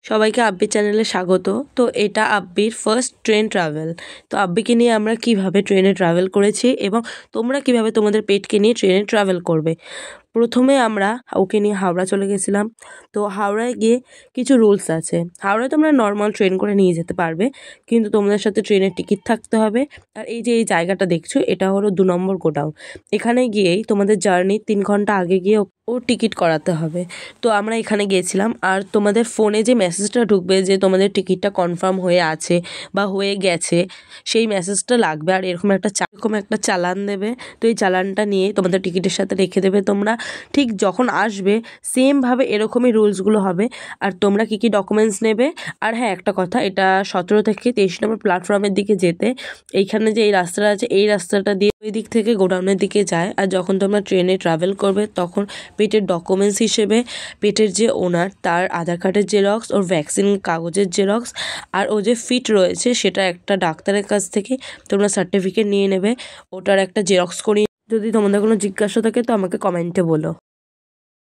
সবাইকে আব্বির চ্যানেলে স্বাগত। তো এটা আব্বির ফার্স্ট ট্রেন ট্রাভেল। তো আব্বিকে নিয়ে আমরা কিভাবে ট্রেনে ট্রাভেল করেছি এবং তোমরা কিভাবে তোমাদের পেটকে নিয়ে ট্রেনে ট্রাভেল করবে। প্রথমে আমরা ওকে নিয়ে হাওড়া চলে গেছিলাম। তো হাওড়ায় গিয়ে কিছু রুলস আছে। হাওড়ায় তোমরা নর্মাল ট্রেন করে নিয়ে যেতে পারবে, কিন্তু তোমাদের সাথে ট্রেনের টিকিট থাকতে হবে। আর এই যে এই জায়গাটা দেখছো, এটা হলো 2 নম্বর গোডাউন। এখানে গিয়েই তোমাদের জার্নি 3 ঘন্টা আগে গিয়ে ও টিকিট করাতে হবে। তো আমরা এখানে গিয়েছিলাম। আর তোমাদের ফোনে যে মেসেজটা ঢুকবে যে তোমাদের টিকিটটা কনফার্ম হয়ে আছে বা হয়ে গেছে, সেই মেসেজটা লাগবে। আর এরকম একটা চালান দেবে। তো এই চালানটা নিয়ে তোমাদের টিকিটের সাথে রেখে দেবে। তোমরা ঠিক যখন আসবে সেমভাবে এরকমই রুলসগুলো হবে। আর তোমরা কী কী ডকুমেন্টস নেবে। আর হ্যাঁ, একটা কথা, এটা 17 থেকে 23 নম্বর প্ল্যাটফর্মের দিকে যেতে এইখানে যে এই রাস্তাটা আছে, এই রাস্তাটা দিয়ে ওই দিক থেকে গোডাউনের দিকে যায়। আর যখন তোমরা ট্রেনে ট্রাভেল করবে তখন পেটের ডকুমেন্টস হিসেবে পেটের যে ওনার তার আধার কার্ডের জেরক্স, ওর ভ্যাকসিন কাগজের জেরক্স, আর ও যে ফিট রয়েছে সেটা একটা ডাক্তারের কাছ থেকে তোমরা সার্টিফিকেট নিয়ে নেবে। ওটার একটা জেরক্স করিয়ে, যদি তোমাদের কোনো জিজ্ঞাসা থাকে তো আমাকে কমেন্টে বলো।